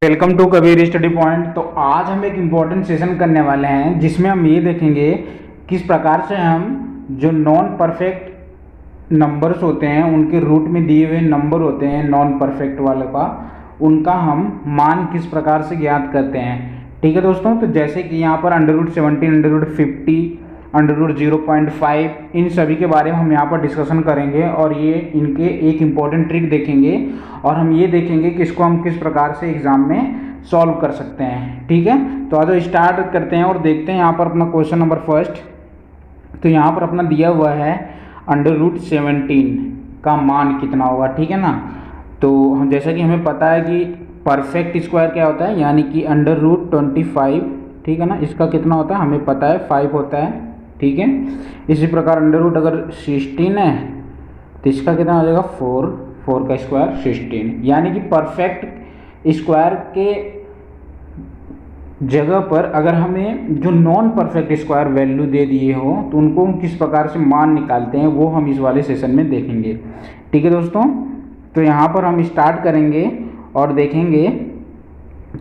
Welcome to Kabir study point. तो आज हम एक इम्पॉर्टेंट सेशन करने वाले हैं जिसमें हम ये देखेंगे किस प्रकार से हम जो नॉन परफेक्ट नंबर्स होते हैं उनके रूट में दिए हुए नंबर होते हैं नॉन परफेक्ट वाले का, उनका हम मान किस प्रकार से ज्ञात करते हैं। ठीक है दोस्तों, तो जैसे कि यहाँ पर √17, √50, √0.5 इन सभी के बारे में हम यहाँ पर डिस्कशन करेंगे और ये इनके एक इम्पॉर्टेंट ट्रिक देखेंगे और हम ये देखेंगे कि इसको हम किस प्रकार से एग्जाम में सॉल्व कर सकते हैं। ठीक है, तो आज स्टार्ट करते हैं और देखते हैं यहाँ पर अपना क्वेश्चन नंबर फर्स्ट। तो यहाँ पर अपना दिया हुआ है √17 का मान कितना होगा। ठीक है ना, तो हम जैसा कि हमें पता है कि परफेक्ट स्क्वायर क्या होता है, यानी कि √25। ठीक है ना, इसका कितना होता है हमें पता है 5 होता है। ठीक है, इसी प्रकार √ अगर 16 है तो इसका कितना हो जाएगा 4 का स्क्वायर 16। यानी कि परफेक्ट स्क्वायर के जगह पर अगर हमें जो नॉन परफेक्ट स्क्वायर वैल्यू दे दिए हो तो उनको हम किस प्रकार से मान निकालते हैं वो हम इस वाले सेशन में देखेंगे। ठीक है दोस्तों, तो यहाँ पर हम स्टार्ट करेंगे और देखेंगे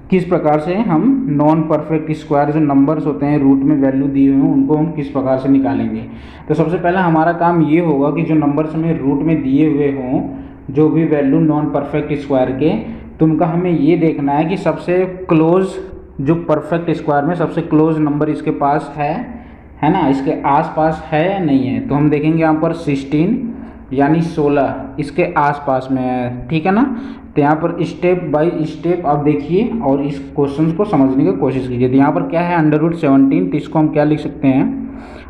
किस प्रकार से हम नॉन परफेक्ट स्क्वायर जो नंबर्स होते हैं रूट में वैल्यू दिए हुए हैं उनको हम किस प्रकार से निकालेंगे। तो सबसे पहले हमारा काम ये होगा कि जो नंबर्स हमें रूट में दिए हुए हों, जो भी वैल्यू नॉन परफेक्ट स्क्वायर के, तो उनका हमें ये देखना है कि सबसे क्लोज जो परफेक्ट स्क्वायर में सबसे क्लोज नंबर इसके पास है ना, इसके आसपास है या नहीं है। तो हम देखेंगे यहाँ पर 16 यानी 16 इसके आसपास में है। ठीक है ना, तो यहाँ पर स्टेप बाय स्टेप आप देखिए और इस क्वेश्चन को समझने की कोशिश कीजिए। तो यहाँ पर क्या है √17, तो इसको हम क्या लिख सकते हैं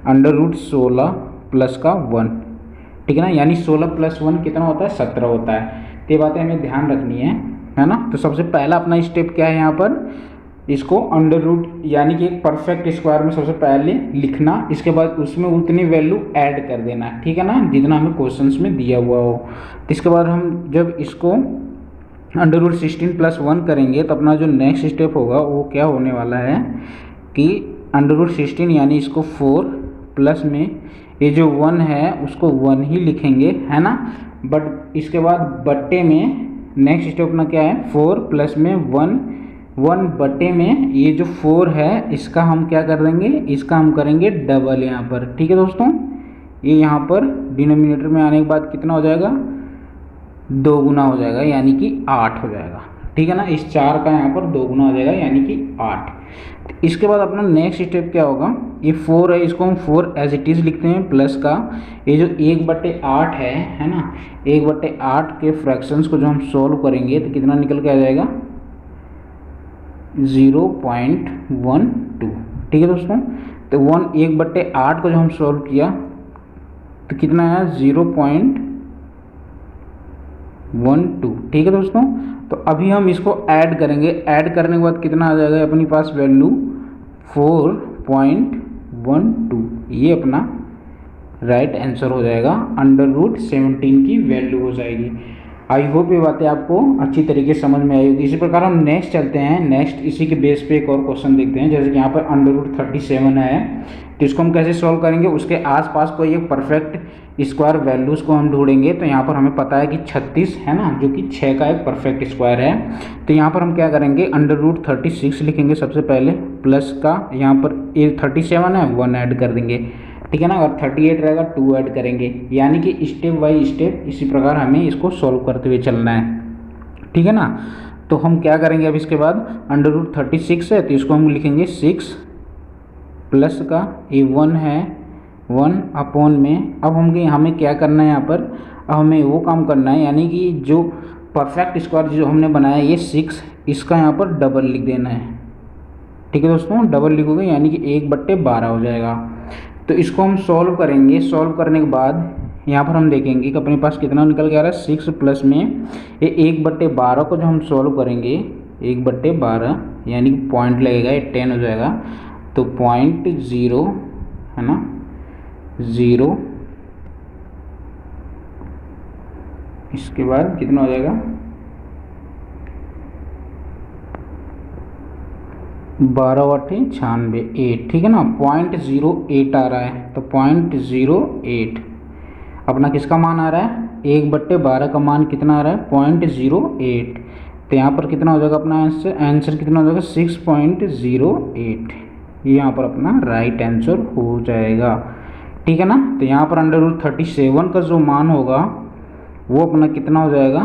√16 प्लस का 1। ठीक है ना, यानी 16 + 1 कितना होता है 17 होता है। तो ये बातें हमें ध्यान रखनी है ना। तो सबसे पहला अपना स्टेप क्या है, यहाँ पर इसको √ यानी कि एक परफेक्ट स्क्वायर में सबसे पहले लिखना, इसके बाद उसमें उतनी वैल्यू ऐड कर देना। ठीक है ना, जितना हमें क्वेश्चंस में दिया हुआ हो। इसके बाद हम जब इसको √16 + 1 करेंगे तो अपना जो नेक्स्ट स्टेप होगा वो क्या होने वाला है कि √16 यानी इसको 4 प्लस में ये जो 1 है उसको 1 ही लिखेंगे, है ना। बट इसके बाद बट्टे में नेक्स्ट स्टेप अपना क्या है 4 प्लस में 1 बट्टे में ये जो 4 है इसका हम क्या कर देंगे, इसका हम करेंगे डबल यहाँ पर। ठीक है दोस्तों, ये यहाँ पर डिनोमिनेटर में आने के बाद कितना हो जाएगा 2 गुना हो जाएगा यानी कि 8 हो जाएगा। ठीक है ना, इस 4 का यहाँ पर 2 गुना हो जाएगा यानी कि 8। इसके बाद अपना नेक्स्ट स्टेप क्या होगा, ये 4 है इसको हम 4 एज इट इज़ लिखते हैं प्लस का ये जो 1/8 है ना, 1/8 के फ्रैक्शंस को जो हम सोल्व करेंगे तो कितना निकल के आ जाएगा 0.12। ठीक है दोस्तों, तो 1/8 को जो हम सोल्व किया तो कितना है 0.12। ठीक है दोस्तों, तो अभी हम इसको ऐड करेंगे, ऐड करने के बाद कितना आ जाएगा अपनी पास वैल्यू 4.12। ये अपना राइट आंसर हो जाएगा, √17 की वैल्यू हो जाएगी। आई होप ये बातें आपको अच्छी तरीके से समझ में आई होगी। इसी प्रकार हम नेक्स्ट चलते हैं, नेक्स्ट इसी के बेस पे एक और क्वेश्चन देखते हैं। जैसे कि यहाँ पर √37 है तो इसको हम कैसे सॉल्व करेंगे, उसके आसपास कोई एक परफेक्ट स्क्वायर वैल्यूज़ को हम ढूंढेंगे। तो यहाँ पर हमें पता है कि 36 है ना, जो कि 6 का एक परफेक्ट स्क्वायर है। तो यहाँ पर हम क्या करेंगे √36 लिखेंगे सबसे पहले, प्लस का यहाँ पर ये 37 है 1 ऐड कर देंगे। ठीक है ना, अगर 38 रहेगा 2 ऐड करेंगे, यानी कि स्टेप बाय स्टेप इसी प्रकार हमें इसको सॉल्व करते हुए चलना है। ठीक है ना, तो हम क्या करेंगे अब इसके बाद √36 है तो इसको हम लिखेंगे 6 प्लस का ये 1 है 1/में। अब हमें क्या करना है यहाँ पर, अब हमें वो काम करना है यानी कि जो परफेक्ट स्क्वायर जो हमने बनाया ये 6, इसका यहाँ पर डबल लिख देना है। ठीक है दोस्तों, डबल लिखोगे यानी कि 1/12 हो जाएगा। तो इसको हम सॉल्व करेंगे, सॉल्व करने के बाद यहाँ पर हम देखेंगे कि अपने पास कितना निकल के आ रहा है 6 प्लस में ये 1/12 को जो हम सॉल्व करेंगे 1/12 यानी कि पॉइंट लगेगा ये 10 हो जाएगा। तो 0.0 है ना 0, इसके बाद कितना हो जाएगा 12×8 8। ठीक है ना, 0.08 आ रहा है। तो 0.08 अपना किसका मान आ रहा है 1/12 का मान कितना आ रहा है 0.08। तो यहाँ पर कितना हो जाएगा अपना आंसर कितना हो जाएगा 6.08, ये यहाँ पर अपना राइट आंसर हो जाएगा। ठीक है ना। तो यहाँ पर √37 का जो मान होगा वो अपना कितना हो जाएगा,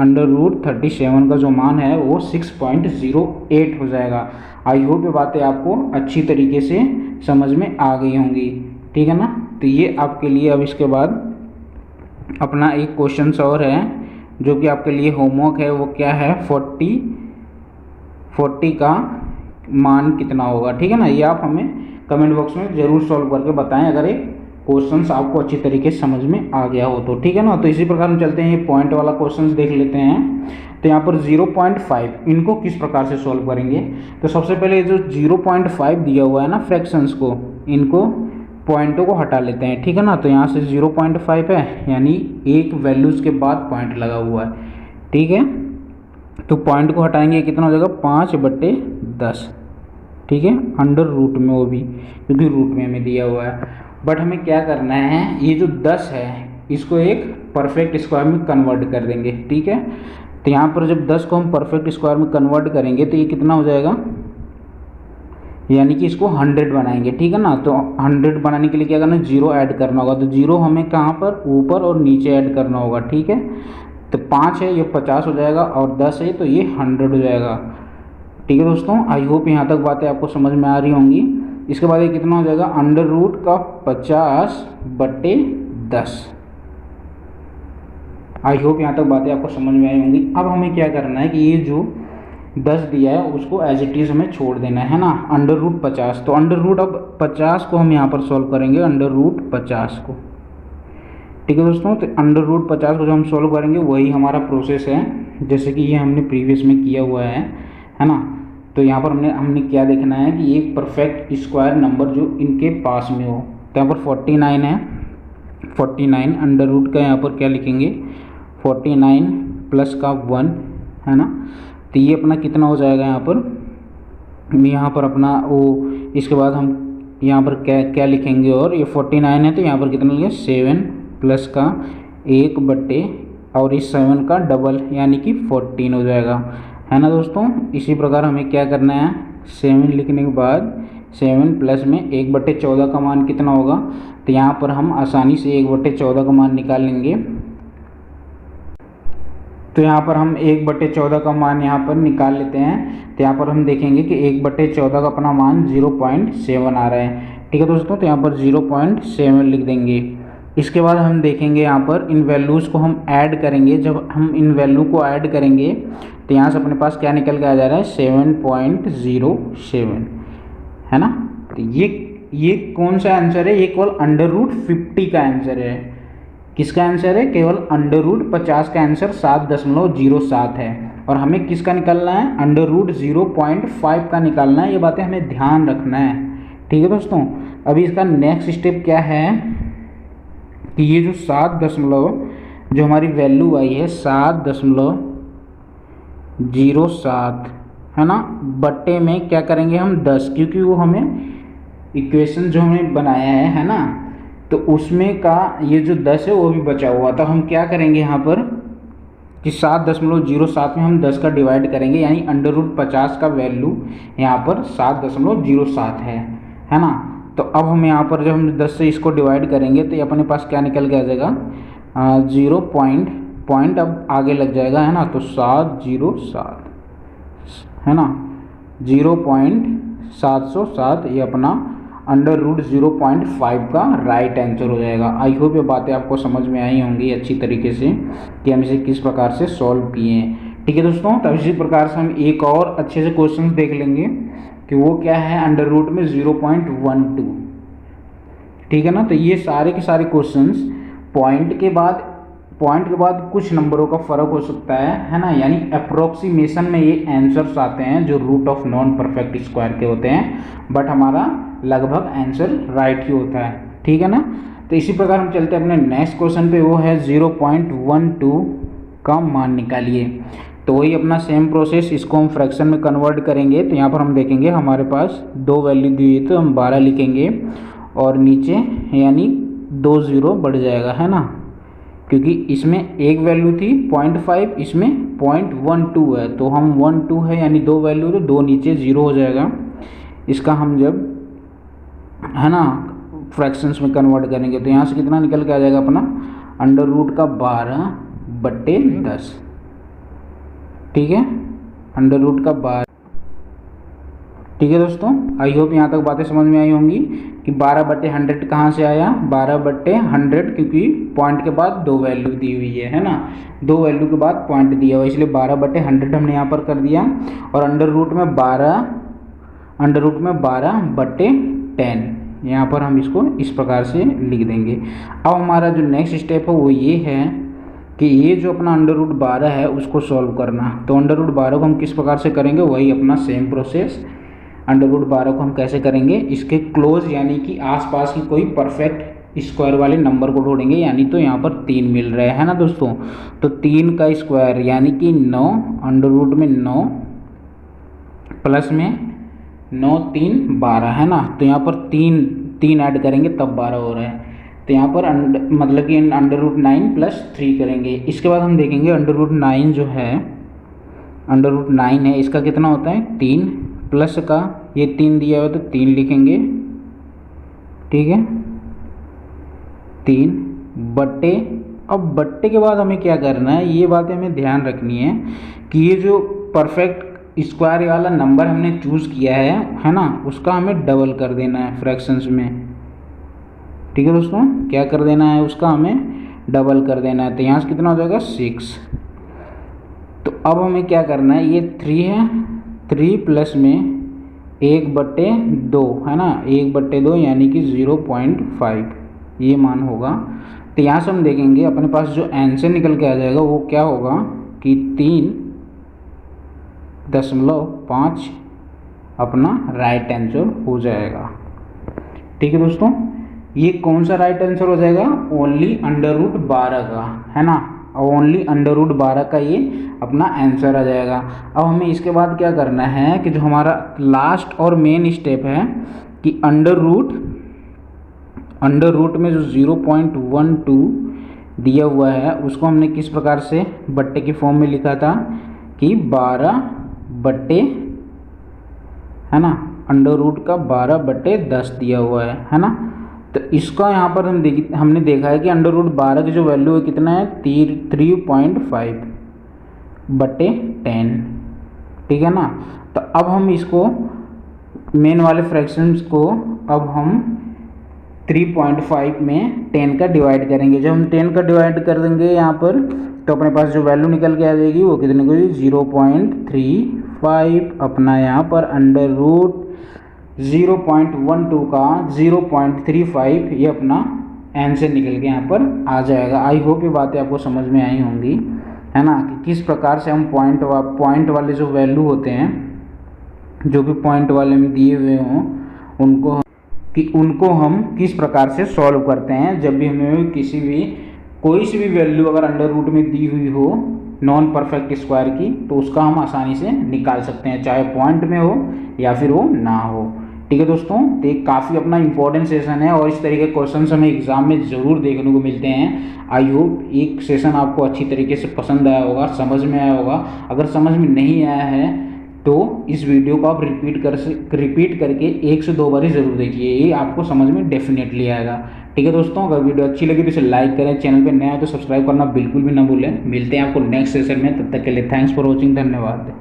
√37 का जो मान है वो 6.08 हो जाएगा। आई होप ये बातें आपको अच्छी तरीके से समझ में आ गई होंगी। ठीक है ना। तो ये आपके लिए अब इसके बाद अपना एक क्वेश्चन और है जो कि आपके लिए होमवर्क है, वो क्या है, 40 का मान कितना होगा। ठीक है ना। ये आप हमें कमेंट बॉक्स में ज़रूर सॉल्व करके बताएं अगर एक क्वेश्चंस आपको अच्छी तरीके से समझ में आ गया हो तो। ठीक है ना। तो इसी प्रकार हम चलते हैं, ये पॉइंट वाला क्वेश्चंस देख लेते हैं। तो यहाँ पर 0.5 इनको किस प्रकार से सॉल्व करेंगे। तो सबसे पहले जो 0.5 दिया हुआ है ना फ्रैक्शंस को, इनको पॉइंटों को हटा लेते हैं। ठीक है ना। तो यहाँ से 0.5 है, यानी एक वैल्यूज़ के बाद पॉइंट लगा हुआ है। ठीक है। तो पॉइंट को हटाएंगे, कितना हो जाएगा 5/10। ठीक है, अंडर रूट में, वो भी क्योंकि रूट में हमें दिया हुआ है। बट हमें क्या करना है, ये जो 10 है इसको एक परफेक्ट स्क्वायर में कन्वर्ट कर देंगे। ठीक है। तो यहाँ पर जब 10 को हम परफेक्ट स्क्वायर में कन्वर्ट करेंगे तो ये कितना हो जाएगा, यानी कि इसको 100 बनाएंगे। ठीक है ना। तो 100 बनाने के लिए क्या करना है, 0 ऐड करना होगा। तो 0 हमें कहाँ पर, ऊपर और नीचे ऐड करना होगा। ठीक है। तो 5 है, ये 50 हो जाएगा, और 10 है तो ये 100 हो जाएगा। ठीक है दोस्तों, आई होप यहाँ तक बातें आपको समझ में आ रही होंगी। इसके बाद ये कितना हो जाएगा, √50/10। आई होप यहाँ तक बातें आपको समझ में आई होंगी। अब हमें क्या करना है कि ये जो 10 दिया है उसको एज इट इज़ हमें छोड़ देना है ना, √50। तो अब 50 को हम यहाँ पर सॉल्व करेंगे, √50 को। ठीक है दोस्तों। तो √50 को जो हम सॉल्व करेंगे वही हमारा प्रोसेस है जैसे कि ये हमने प्रीवियस में किया हुआ है ना। तो यहाँ पर हमने क्या देखना है कि एक परफेक्ट स्क्वायर नंबर जो इनके पास में हो। तो यहाँ पर 49 है, 49 अंडर रूट का यहाँ पर क्या लिखेंगे, 49 प्लस का 1 है ना। तो ये अपना कितना हो जाएगा यहाँ पर अपना वो, इसके बाद हम यहाँ पर क्या लिखेंगे, और ये 49 है तो यहाँ पर कितना लिखेंगे 7 प्लस का 1/, और इस 7 का डबल यानी कि 14 हो जाएगा, है ना दोस्तों। इसी प्रकार हमें क्या करना है, 7 लिखने के बाद 7 प्लस में 1/14 का मान कितना होगा। तो यहाँ पर हम आसानी से 1/14 का मान निकाल लेंगे। तो यहाँ पर हम 1/14 का मान यहाँ पर निकाल लेते हैं। तो यहाँ पर हम देखेंगे कि 1/14 का अपना मान 0.7 आ रहा है। ठीक है दोस्तों। तो यहाँ पर 0.7 लिख देंगे। इसके बाद हम देखेंगे यहाँ पर इन वैल्यूज़ को हम ऐड करेंगे। जब हम इन वैल्यू को ऐड करेंगे तो यहाँ से अपने पास क्या निकल के आ जा रहा है, 7.07, है ना। तो ये कौन सा आंसर है, ये केवल √50 का आंसर है। किसका आंसर है, केवल √50 का आंसर 7.07 है। और हमें किसका निकालना है, √0.5 का निकालना है। ये बातें हमें ध्यान रखना है। ठीक है दोस्तों। अभी इसका नेक्स्ट स्टेप क्या है कि ये जो 7 जो हमारी वैल्यू आई है 7.07 है ना, बट्टे में क्या करेंगे हम 10, क्योंकि वो हमें इक्वेशन जो हमें बनाया है ना, तो उसमें का ये जो 10 है वो भी बचा हुआ। तो हम क्या करेंगे यहाँ पर कि 7.07 में हम 10 का डिवाइड करेंगे, यानी √50 का वैल्यू यहाँ पर 7.07 है ना। तो अब हम यहाँ पर जब हम 10 से इसको डिवाइड करेंगे तो ये अपने पास क्या निकल के आ जाएगा, 0 पॉइंट अब आगे लग जाएगा, है ना। तो 707 है ना, 0.707 ये अपना √0.5 का राइट आंसर हो जाएगा। आई होप ये बातें आपको समझ में आई होंगी अच्छी तरीके से कि हम इसे किस प्रकार से सॉल्व किए हैं। ठीक है दोस्तों। तो इसी प्रकार से हम एक और अच्छे से क्वेश्चन देख लेंगे कि वो क्या है, √ में 0.12। ठीक है ना। तो ये सारे के सारे क्वेश्चंस पॉइंट के बाद कुछ नंबरों का फ़र्क हो सकता है ना, यानी अप्रोक्सीमेशन में ये आंसर्स आते हैं जो root of non perfect square के होते हैं, बट हमारा लगभग आंसर राइट ही होता है। ठीक है ना। तो इसी प्रकार हम चलते हैं अपने नेक्स्ट क्वेश्चन पे, वो है 0.12 का मान निकालिए। तो वही अपना सेम प्रोसेस, इसको हम फ्रैक्शन में कन्वर्ट करेंगे। तो यहाँ पर हम देखेंगे हमारे पास 2 वैल्यू दी हुई, तो हम 12 लिखेंगे और नीचे यानी 2 0 बढ़ जाएगा, है ना। क्योंकि इसमें एक वैल्यू थी 0.5, इसमें 0.12 है, तो हम 12 है यानी दो वैल्यू, तो दो नीचे ज़ीरो हो जाएगा। इसका हम जब है ना फ्रैक्शंस में कन्वर्ट करेंगे तो यहाँ से कितना निकल के आ जाएगा अपना √12/10। ठीक है, √12। ठीक है दोस्तों, आई होप यहाँ तक बातें समझ में आई होंगी कि 12/100 कहाँ से आया, 12/100, क्योंकि पॉइंट के बाद दो वैल्यू दी हुई है ना, दो वैल्यू के बाद पॉइंट दिया हुआ, इसलिए 12/100 हमने यहाँ पर कर दिया। और √12/10 यहाँ पर हम इसको इस प्रकार से लिख देंगे। अब हमारा जो नेक्स्ट स्टेप है वो ये है कि ये जो अपना √12 है उसको सॉल्व करना। तो √12 को हम किस प्रकार से करेंगे, वही अपना सेम प्रोसेस। √12 को हम कैसे करेंगे, इसके क्लोज यानी कि आसपास की कोई परफेक्ट स्क्वायर वाले नंबर को ढूंढेंगे, यानी तो यहाँ पर 3 मिल रहे हैं ना दोस्तों, तो 3 का स्क्वायर यानी कि 9, √9 प्लस में 9 3 12 है ना, तो यहाँ पर 3 ऐड करेंगे तब 12 हो रहा है। तो यहाँ पर मतलब कि √9 + 3 करेंगे। इसके बाद हम देखेंगे √9 जो है, √9 है, इसका कितना होता है 3, प्लस का ये 3 दिया हुआ तो 3 लिखेंगे। ठीक है, 3 बट्टे, अब बट्टे के बाद हमें क्या करना है, ये बातें हमें ध्यान रखनी है कि ये जो परफेक्ट स्क्वायर वाला नंबर हमने चूज़ किया है ना, उसका हमें डबल कर देना है फ्रैक्शंस में। ठीक है दोस्तों, क्या कर देना है, उसका हमें डबल कर देना है। तो यहाँ से कितना हो जाएगा 6। तो अब हमें क्या करना है, ये 3 है, 3 प्लस में 1/2 है ना, 1/2 यानी कि 0.5 ये मान होगा। तो यहाँ से हम देखेंगे अपने पास जो आंसर निकल के आ जाएगा वो क्या होगा कि 3.5 अपना राइट आंसर हो जाएगा। ठीक है दोस्तों, ये कौन सा राइट आंसर हो जाएगा, ओनली √12 का है ना, ओनली √12 का ये अपना आंसर आ जाएगा। अब हमें इसके बाद क्या करना है कि जो हमारा लास्ट और मेन स्टेप है कि अंडर रूट में जो 0.12 दिया हुआ है उसको हमने किस प्रकार से बट्टे की फॉर्म में लिखा था कि 12 है ना, √12/10 दिया हुआ है ना। तो इसका यहाँ पर हमने देखा है कि √12 की जो वैल्यू है कितना है 3.5/10। ठीक है ना। तो अब हम इसको मेन वाले फ्रैक्शंस को अब हम 3.5 में 10 का डिवाइड करेंगे। जब हम 10 का डिवाइड कर देंगे यहाँ पर तो अपने पास जो वैल्यू निकल के आ जाएगी वो कितने को 0.35 अपना यहाँ पर √0.12 का 0.35 ये अपना आंसर निकल के यहाँ पर आ जाएगा। आई होप ये बातें आपको समझ में आई होंगी है ना, कि किस प्रकार से हम पॉइंट वाले जो वैल्यू होते हैं जो भी पॉइंट वाले में दिए हुए हों उनको हम किस प्रकार से सॉल्व करते हैं। जब भी हमें कोई सी भी वैल्यू अगर अंडर रूट में दी हुई हो नॉन परफेक्ट स्क्वायर की तो उसका हम आसानी से निकाल सकते हैं, चाहे पॉइंट में हो या फिर वो ना हो। ठीक है दोस्तों, तो एक काफ़ी अपना इंपॉर्टेंट सेशन है और इस तरह के क्वेश्चन हमें एग्जाम में ज़रूर देखने को मिलते हैं। आई होप एक सेशन आपको अच्छी तरीके से पसंद आया होगा, समझ में आया होगा। अगर समझ में नहीं आया है तो इस वीडियो को आप रिपीट करके 1 से 2 बार ही ज़रूर देखिए, ये आपको समझ में डेफिनेटली आएगा। ठीक है दोस्तों, अगर वीडियो अच्छी लगी तो इसे लाइक करें, चैनल पे नया है तो सब्सक्राइब करना बिल्कुल भी ना भूलें। मिलते हैं आपको नेक्स्ट सेशन में, तब तक के लिए थैंक्स फॉर वॉचिंग, धन्यवाद।